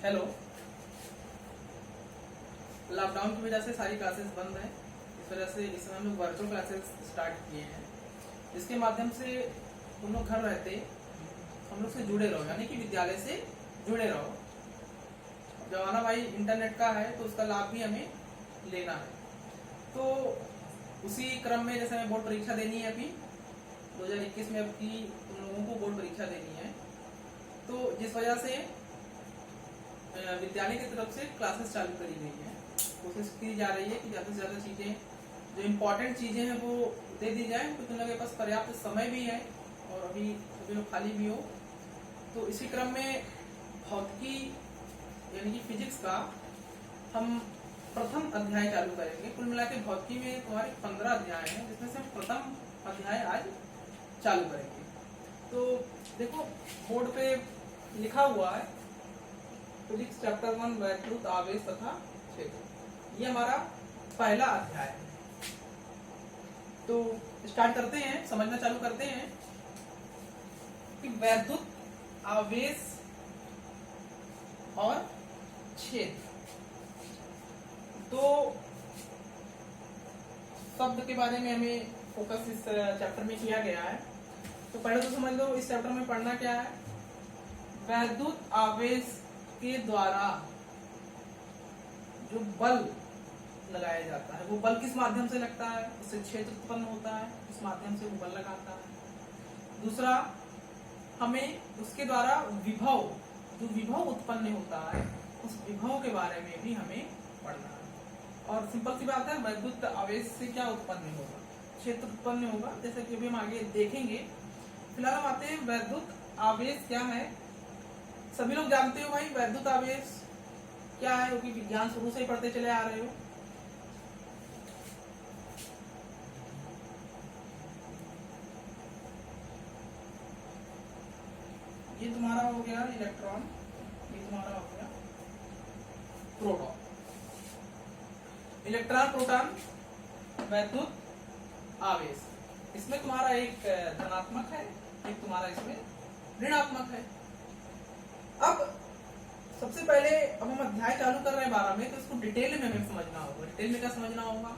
Hello. Lockdown की वजह से सारी क्लासेस बंद हैं। इस वजह से इस समय हम लोग वर्चुअल क्लासेस स्टार्ट किए हैं, जिसके माध्यम से तुम लोग घर रहते हम लोग से जुड़े रहो, यानी कि विद्यालय से जुड़े रहो। जमाना भाई इंटरनेट का है तो उसका लाभ भी हमें लेना है। तो उसी क्रम में जैसे हमें बोर्ड परीक्षा देनी है अभी 2021 में, अब की तुम लोगों को बोर्ड परीक्षा देनी है, तो जिस वजह से विद्यालय की तरफ से क्लासेस चालू करी गई है। कोशिश की जा रही है कि ज़्यादा से ज़्यादा चीज़ें, जो इम्पोर्टेंट चीज़ें हैं वो दे दी जाए, तो तुम लोगों के पास पर्याप्त समय भी है और अभी सभी लोग खाली भी हो। तो इसी क्रम में भौतिकी यानी कि फिजिक्स का हम प्रथम अध्याय चालू करेंगे। कुल मिला के भौतिकी में तुम्हारे 15 अध्याय हैं, जिसमें से हम प्रथम अध्याय आज चालू करेंगे। तो देखो बोर्ड पे लिखा हुआ है फिजिक्स चैप्टर 1 वैद्युत आवेश तथा क्षेत्र, ये हमारा पहला अध्याय है। तो स्टार्ट करते हैं, समझना चालू करते हैं कि वैद्युत आवेश और क्षेत्र, तो शब्द के बारे में हमें फोकस इस चैप्टर में किया गया है। तो पहले तो समझ लो इस चैप्टर में पढ़ना क्या है। वैद्युत आवेश के द्वारा जो बल लगाया जाता है, वो बल किस माध्यम से लगता है, उससे क्षेत्र उत्पन्न होता है, इस माध्यम से वो बल लगाता है। दूसरा, हमें उसके द्वारा विभव, जो विभव उत्पन्न होता है, उस विभव के बारे में भी हमें पढ़ना है। और सिंपल सी बात है, वैद्युत आवेश से क्या उत्पन्न होगा, क्षेत्र उत्पन्न होगा, जैसे कि अभी हम आगे देखेंगे। फिलहाल हम आते हैं वैद्युत आवेश क्या है। सभी लोग जानते हो भाई वैद्युत आवेश क्या है, क्योंकि विज्ञान शुरू से ही पढ़ते चले आ रहे हो। ये तुम्हारा हो गया इलेक्ट्रॉन, ये तुम्हारा हो गया प्रोटॉन। इलेक्ट्रॉन प्रोटॉन वैद्युत आवेश, इसमें तुम्हारा एक धनात्मक है, एक तुम्हारा इसमें ऋणात्मक है। अब सबसे पहले अब हम अध्याय चालू कर रहे हैं 12 में, तो इसको डिटेल में हमें समझना होगा। डिटेल में क्या समझना होगा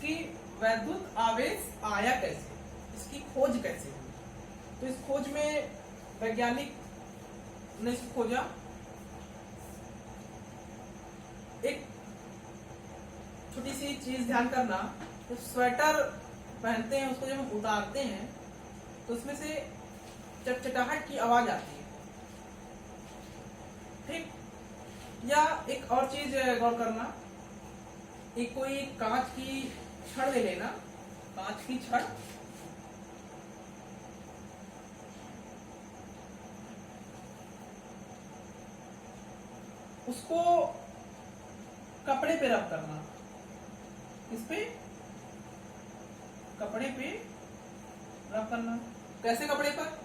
कि वैद्युत आवेश आया कैसे, इसकी खोज कैसे हुई। तो इस खोज में वैज्ञानिक ने इसको खोजा। एक छोटी सी चीज ध्यान करना, तो स्वेटर पहनते हैं, उसको जब हम उतारते हैं तो उसमें से चटचटाहट की आवाज आती है, ठीक। या एक और चीज गौर करना, एक कोई कांच की छड़ ले लेना, कांच की छड़, उसको कपड़े पे रब करना, इस पे कपड़े पे रब करना। कैसे कपड़े पर?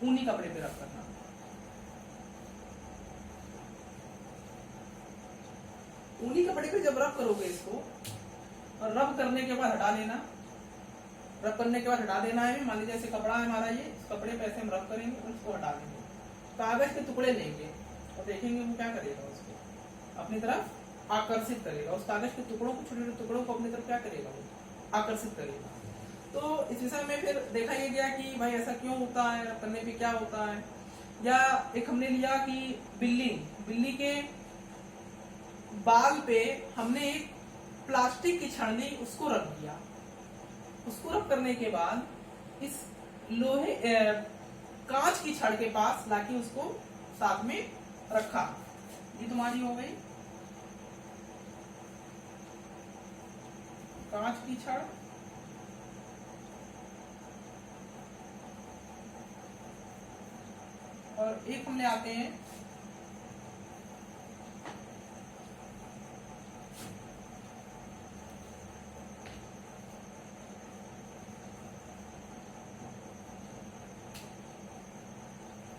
ऊनी कपड़े पे रब करना। ऊनी कपड़े पे जब रब करोगे इसको, और रब करने के बाद हटा लेना, रब करने के बाद हटा देना है। मान लीजिए ऐसे कपड़ा है हमारा, ये इस कपड़े पे ऐसे हम रब करेंगे और इसको हटा देंगे। कागज के टुकड़े लेंगे और देखेंगे वो क्या करेगा, उसको अपनी तरफ आकर्षित करेगा। उस कागज के टुकड़ों को, छोटे छोटे टुकड़ों को अपनी तरफ क्या करेगा, वो आकर्षित करेगा। तो इस विषय में फिर देखा ये गया कि भाई ऐसा क्यों होता है, रब करने पे क्या होता है। या एक हमने लिया कि बिल्ली के बाल पे हमने एक प्लास्टिक की छड़ ली, उसको रख दिया। उसको रब करने के बाद इस लोहे कांच की छड़ के पास लाके उसको साथ में रखा, ये तुम्हारी हो गई कांच की छड़। और एक हमने आते हैं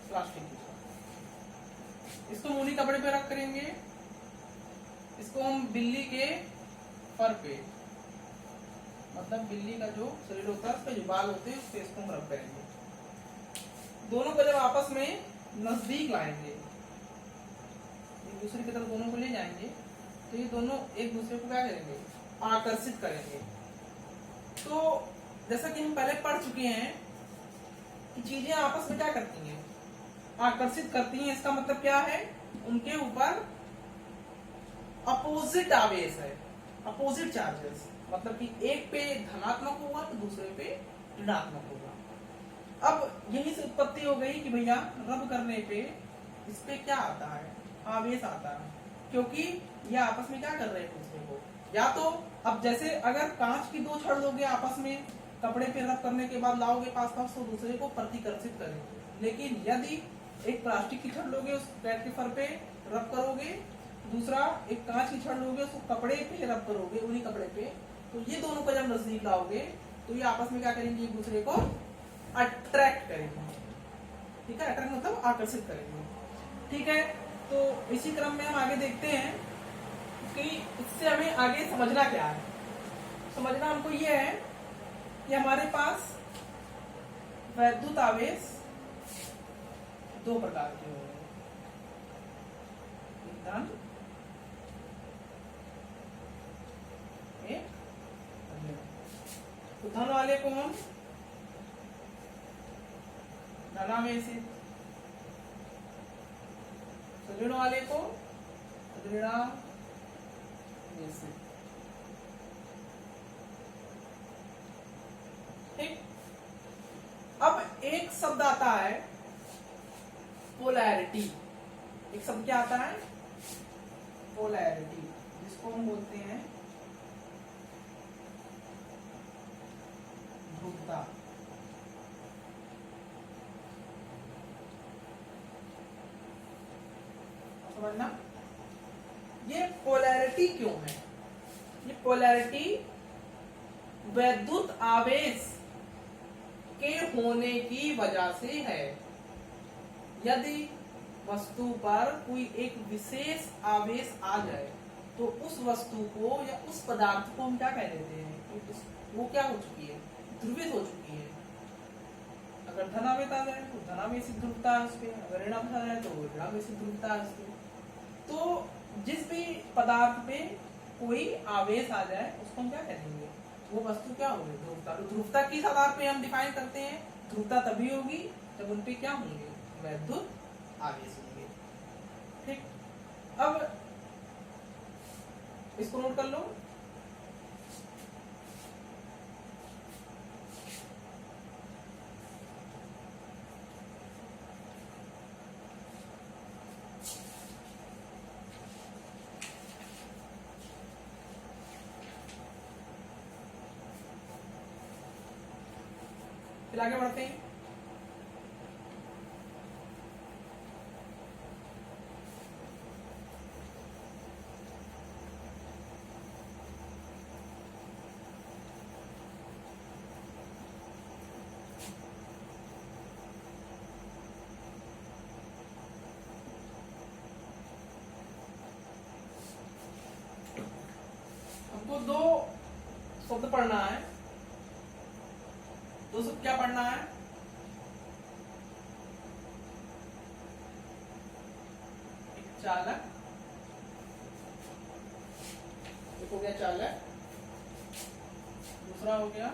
प्लास्टिक की छड़, इसको ऊनी कपड़े पे रख करेंगे। इसको हम बिल्ली के फर पे, मतलब बिल्ली का जो शरीर होता है, उसके जो बाल होते हैं, उस पे इसको हम रख करेंगे। दोनों को जब आपस में नजदीक लाएंगे दूसरे की तरफ दोनों को ले जाएंगे तो ये दोनों एक दूसरे को क्या करेंगे, आकर्षित करेंगे। तो जैसा कि हम पहले पढ़ चुके हैं कि चीजें आपस में क्या करती हैं, आकर्षित करती हैं। इसका मतलब क्या है, उनके ऊपर अपोजिट आवेश है, अपोजिट चार्जेस, मतलब कि एक पे धनात्मक होगा तो दूसरे पे ऋणात्मक होगा। अब यही से उत्पत्ति हो गई कि भैया रब करने पे इस पे क्या आता है, आवेश आता है, क्योंकि ये आपस में क्या कर रहे हैं एक दूसरे को। या तो अब जैसे अगर कांच की दो छड़ लोगे आपस में, कपड़े पे रब करने के बाद लाओगे पास पास तो दूसरे को प्रतिकर्षित करेंगे। लेकिन यदि एक प्लास्टिक की छड़ लोगे, उस पैर के फर पे रब करोगे, दूसरा एक कांच की छड़ लोगे, उसको कपड़े पे रब करोगे, उन्हीं कपड़े पे, तो ये दोनों को जब नजदीक लाओगे तो ये आपस में क्या करेंगे, एक दूसरे को अट्रैक्ट करेंगे। ठीक है, अट्रैक्ट मतलब आकर्षित करेंगे। ठीक है, तो इसी क्रम में हम आगे देखते हैं कि इससे हमें आगे समझना क्या है। समझना हमको ये है कि हमारे पास वैद्युत आवेश दो प्रकार के होंगे, धन एक ऋण। तो धन वाले को हम धनावेशित, ऋण वाले को ऋणावेशित। ठीक, अब एक शब्द आता है पोलैरिटी। एक शब्द क्या आता है, पोलैरिटी, जिसको हम बोलते हैं ध्रुवता। समझना, ये पोलैरिटी क्यों है, ये पोलैरिटी वैद्युत आवेश के होने की वजह से है। यदि वस्तु पर कोई एक विशेष आवेश आ जाए तो उस वस्तु को या उस पदार्थ को हम क्या कह देते हैं कि वो क्या हो चुकी है, ध्रुवित हो चुकी है। अगर धनावेश आ जाए तो धनावेशित ध्रुवता है उसपे, अगर ऋणावेश आ जाए तो ऋणावेशित ध्रुवता है उसपे। तो जिस भी पदार्थ पे कोई आवेश आ जाए उसको हम क्या कहेंगे, वो वस्तु क्या होगी, ध्रुवता। तो ध्रुवता किस आधार पे हम डिफाइन करते हैं, ध्रुवता तभी होगी जब उनपे क्या होंगे, वैद्युत आवेश होंगे। ठीक, अब इसको नोट कर लो। फिर आगे बढ़ते हैं। हमको दो शब्द पढ़ना है, दो शब्द क्या पढ़ना है, एक चालक, एक हो गया चालक, दूसरा हो गया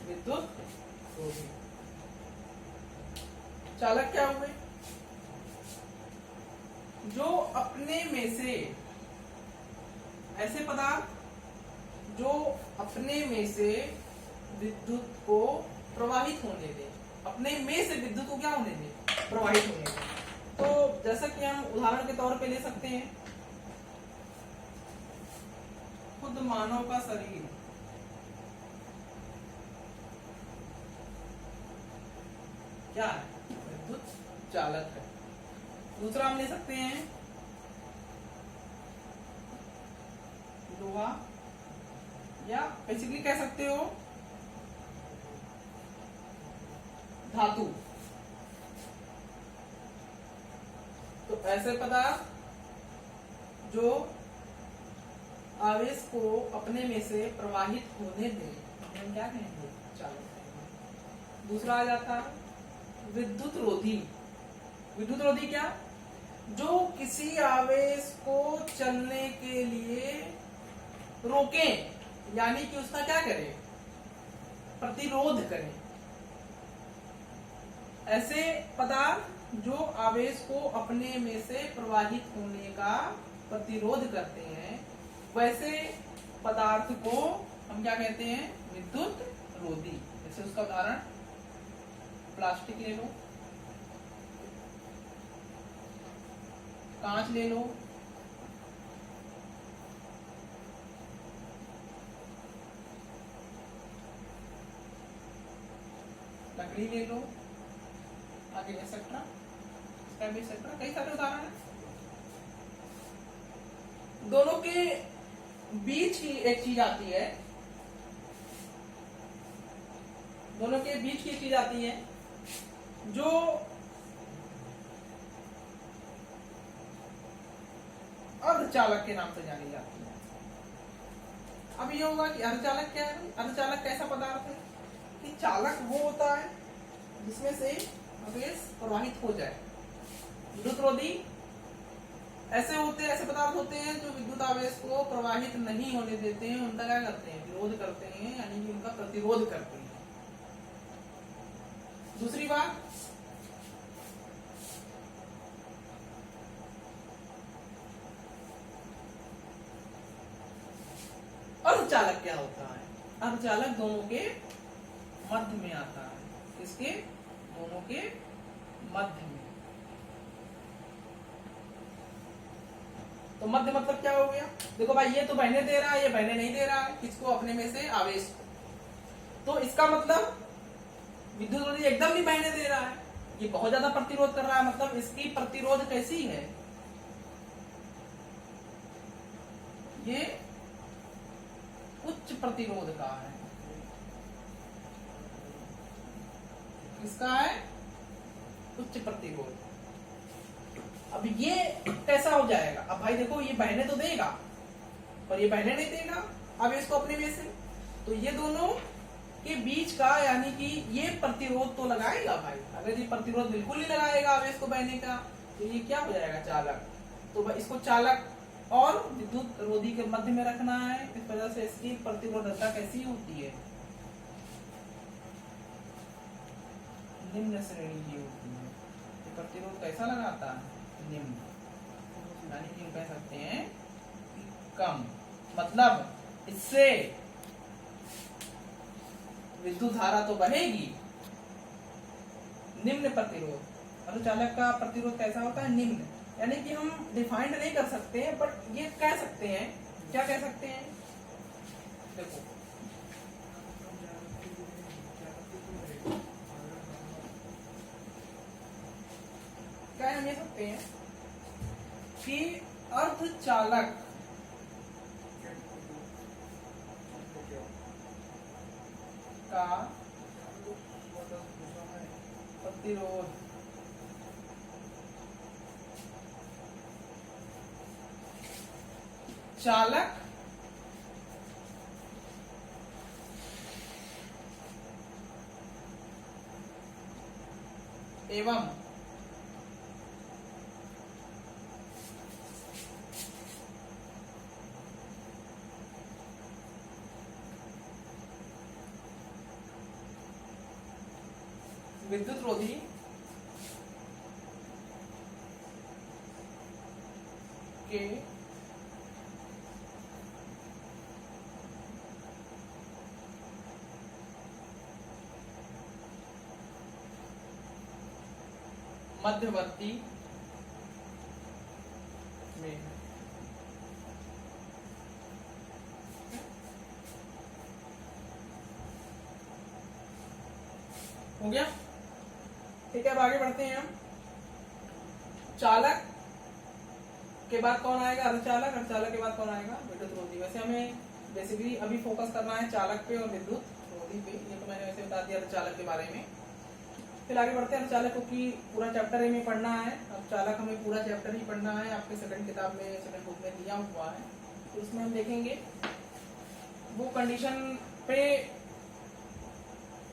विद्युत रोधी। चालक क्या हुए, जो अपने में से, ऐसे पदार्थ जो अपने में से विद्युत को प्रवाहित होने दे, अपने में से विद्युत को क्या होने दे, प्रवाहित होने दे। तो जैसा कि हम उदाहरण के तौर पे ले सकते हैं, खुद मानव का शरीर क्या है, विद्युत चालक है। दूसरा हम ले सकते हैं लोहा, या बेसिकली कह सकते हो धातु। तो ऐसे पदार्थ जो आवेश को अपने में से प्रवाहित होने दें, हम क्या कहेंगे, चालक कहेंगे। दूसरा आ जाता है विद्युत रोधी। विद्युत रोधी क्या, जो किसी आवेश को चलने के लिए रोके, यानी कि उसका क्या करे, प्रतिरोध करे। ऐसे पदार्थ जो आवेश को अपने में से प्रवाहित होने का प्रतिरोध करते हैं, वैसे पदार्थ को हम क्या कहते हैं, विद्युत रोधी। जैसे उसका उदाहरण प्लास्टिक ले लो, कांच ले लो, लकड़ी ले लो, आगे एक्सेट्रा, इसका भी एक्सेट्रा, कई सारे उदाहरण हैं। दोनों के बीच ही एक चीज आती है, दोनों के बीच की चीज आती है जो अर्धचालक के नाम से जानी जाती है। अब ये होगा कि अर्धचालक क्या है, अर्धचालक कैसा पदार्थ है कि चालक वो होता है जिसमें से आवेश प्रवाहित हो जाए। विद्युत रोधी ऐसे होते हैं, ऐसे पदार्थ होते हैं जो विद्युत आवेश को प्रवाहित नहीं होने देते हैं, उनका क्या करते हैं, विरोध करते हैं, यानी कि उनका प्रतिरोध करते हैं। दूसरी बात, अर्धचालक क्या होता है, अर्धचालक दोनों के मध्य में आता है। इसके दोनों के मध्य में, तो मध्य मतलब क्या हो गया, देखो भाई ये तो बहने दे रहा है, ये बहने नहीं दे रहा है, किसको, अपने में से आवेश को। तो इसका मतलब विद्युत रोधी एकदम नहीं बहने दे रहा है, ये बहुत ज्यादा प्रतिरोध कर रहा है। मतलब इसकी प्रतिरोध कैसी है, ये उच्च प्रतिरोध का है। इसका है उच्च प्रतिरोध। अब ये कैसा हो जाएगा, अब भाई देखो ये बहने तो देगा पर ये बहने नहीं देगा आवेश को अपने में से, तो ये दोनों के बीच का, यानी कि ये प्रतिरोध तो लगाएगा भाई। अगर ये प्रतिरोध बिल्कुल नहीं लगाएगा आवेश को बहने का, तो ये क्या हो जाएगा, चालक। तो इसको चालक और विद्युत रोधी के मध्य में रखना है। इस वजह से इसकी प्रतिरोधकता कैसी होती है, निम्न श्रेणी की होती है। ये प्रतिरोध कैसा लगाता है, निम्न, यानी कि कह सकते हैं कम। मतलब इससे विद्युत धारा तो बहेगी, निम्न प्रतिरोध। अर्धचालक का प्रतिरोध कैसा होता है, निम्न, यानी कि हम डिफाइंड नहीं कर सकते हैं, बट ये कह सकते हैं, क्या कह सकते हैं, देखो क्या हम ये सकते हैं कि अर्धचालक का प्रतिरोध चालक एवं विद्युत रोधी के मध्यवर्ती में हो गया। ठीक है, अब आगे बढ़ते हैं हम। चालक के बाद कौन आएगा, अर्धचालक। अर्धचालक के बाद कौन आएगा, विद्युत रोधी। वैसे हमें बेसिकली अभी फोकस करना है चालक पे और विद्युत रोधी पे। ये तो मैंने वैसे बता दिया अर्धचालक के बारे में। फिर आगे बढ़ते हैं। अर्धचालक की पूरा चैप्टर में पढ़ना है। अब चालक हमें पूरा चैप्टर ही पढ़ना है, आपके सेकंड किताब में, सेकंड बुक में दिया हुआ है। तो इसमें हम देखेंगे वो कंडीशन पे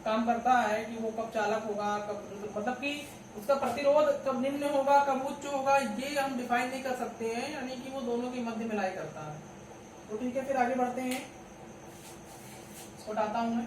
काम करता है कि वो कब चालक होगा, कब मतलब कि उसका प्रतिरोध कब निम्न होगा, कब उच्च होगा, ये हम डिफाइन नहीं कर सकते हैं, यानी कि वो दोनों के मध्य मिलाई करता है। तो ठीक है, फिर आगे बढ़ते हैं, इसको हटाता हूं मैं।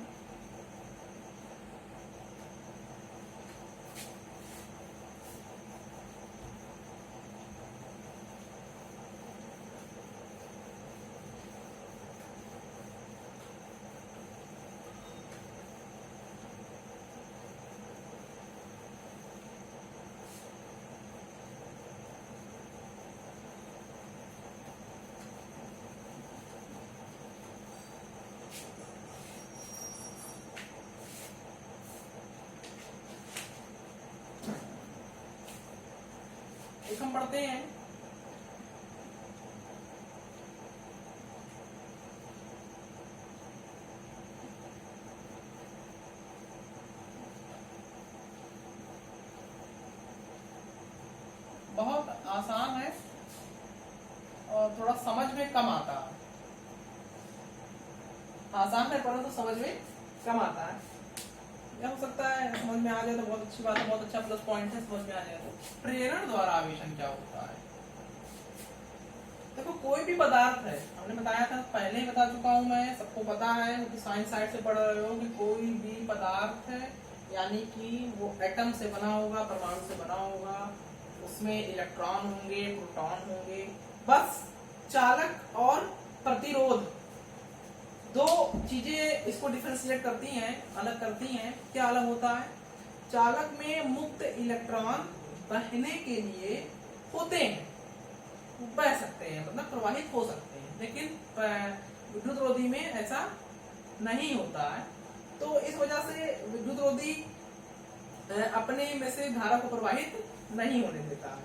एक हम पढ़ते हैं बहुत आसान है और थोड़ा समझ में कम आता है। आसान है परंतु समझ में कम आता है। यह हो सकता है समझ में आ जाए तो बहुत अच्छी बात है, बहुत अच्छा प्लस पॉइंट है समझ में आ जाए तो। प्रेरण द्वारा आवेशन क्या होता है? देखो कोई भी पदार्थ है, हमने बताया था, पहले ही बता चुका हूं मैं, सबको पता है क्योंकि साइंस साइड से पढ़ रहे हो कि कोई भी पदार्थ है यानी कि वो एटम से बना होगा, परमाणु से बना होगा, उसमें इलेक्ट्रॉन होंगे, प्रोटॉन होंगे, बस चालक और प्रतिरोध दो चीजें इसको डिफरेंशिएट करती हैं, अलग करती हैं। क्या अलग होता है? चालक में मुक्त इलेक्ट्रॉन बहने के लिए होते हैं, बह सकते हैं मतलब प्रवाहित हो सकते हैं, लेकिन विद्युत रोधी में ऐसा नहीं होता है। तो इस वजह से विद्युत रोधी अपने में से धारा को प्रवाहित नहीं होने देता है।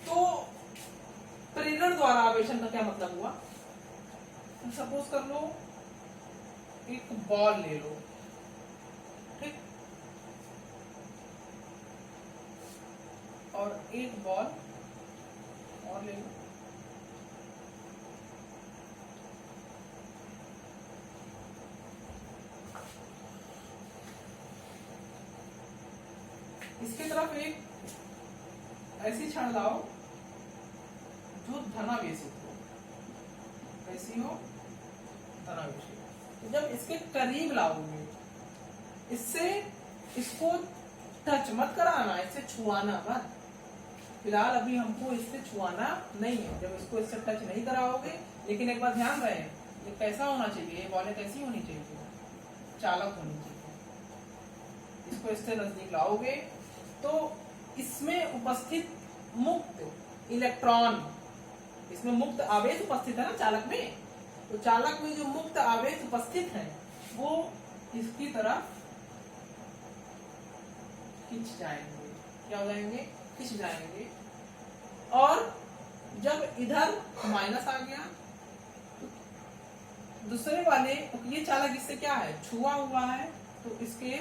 तो प्रेरण द्वारा आवेशन का क्या मतलब हुआ? सपोज कर लो एक बॉल ले लो, ठीक, और एक बॉल और ले लो, इसकी तरफ एक ऐसी छड़ लाओ जो धनावेशित हो, कैसी हो? धनावेशित। तो जब इसके करीब लाओगे, इससे इसको टच मत कराना, इससे छुआना मत। फिलहाल अभी हमको इससे छुआना नहीं है, जब इसको इससे टच नहीं कराओगे। लेकिन एक बार ध्यान रहे, ये कैसा होना चाहिए, ये बॉलें कैसी होनी चाहिए? चालक होनी चाहिए। इसको इससे नजदीक लाओगे तो इसमें उपस्थित मुक्त इलेक्ट्रॉन, इसमें मुक्त आवेश उपस्थित है ना चालक में, तो चालक में जो मुक्त आवेश उपस्थित है वो इसकी तरफ खिंच जाएंगे। क्या हो जाएंगे? खिंच जाएंगे। और जब इधर माइनस आ गया तो दूसरे वाले, ये चालक इससे क्या है? छुआ हुआ है, तो इसके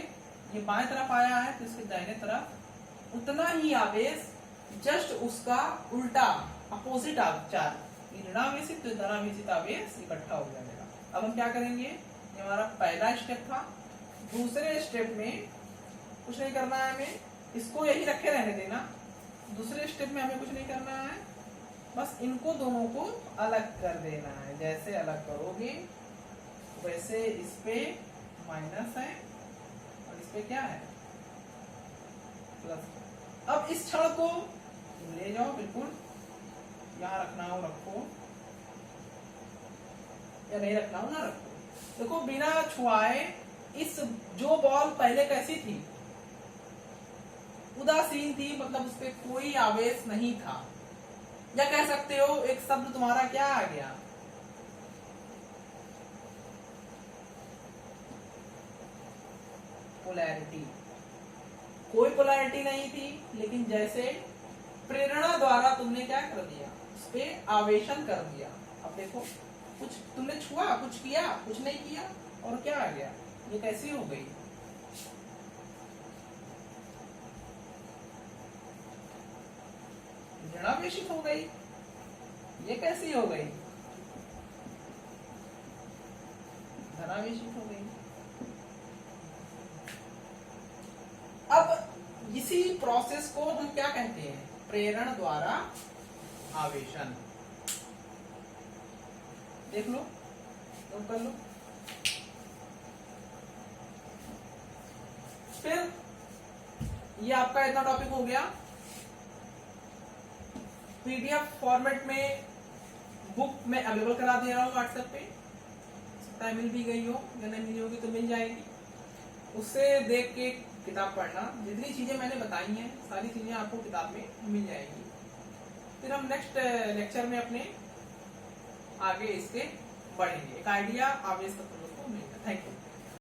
ये बाएं तरफ आया है तो इसके दाहिने तरफ उतना ही आवेश, जस्ट उसका उल्टा अपोजिट चार्ज, ऋणावेशित तो धनावेशित आवेश इकट्ठा हो जाएगा। अब हम क्या करेंगे? ये हमारा पहला स्टेप था। दूसरे स्टेप में कुछ नहीं करना है हमें, इसको यही रखे रहने देना। दूसरे स्टेप में हमें कुछ नहीं करना है, बस इनको दोनों को अलग कर देना है। जैसे अलग करोगे वैसे इस पे माइनस है और इस पे क्या है? प्लस। अब इस छड़ को ले जाओ, बिल्कुल यहाँ रखना हो रखो, या नहीं रखना हो ना रखो। देखो बिना छुआए इस जो बॉल पहले कैसी थी? उदासीन थी, मतलब उस पर कोई आवेश नहीं था। या कह सकते हो एक शब्द तुम्हारा क्या आ गया? पोलैरिटी। कोई पोलैरिटी नहीं थी, लेकिन जैसे प्रेरणा द्वारा तुमने क्या कर दिया? उस पे आवेशन कर दिया। अब देखो, कुछ तुमने छुआ, कुछ किया, कुछ नहीं किया, और क्या आ गया? ये कैसी हो गई? ऋणावेशित हो गई। ये कैसी हो गई, धनावेशित हो गई। अब इसी प्रोसेस को हम क्या कहते हैं, प्रेरण द्वारा आवेशन। देख लो, नोट कर लो। फिर ये आपका इतना टॉपिक हो गया। पीडीएफ फॉर्मेट में बुक में अवेलेबल करा दे रहा हूँ व्हाट्सएप पे, सकता है मिल भी गई हो, या नहीं मिली होगी तो मिल जाएगी। उससे देख के किताब पढ़ना, जितनी चीजें मैंने बताई हैं सारी चीजें आपको किताब में मिल जाएगी। फिर हम नेक्स्ट लेक्चर में अपने आगे इसके बढ़ेंगे, एक आइडिया आवेश तत्वों को मिलेगा। Thank you.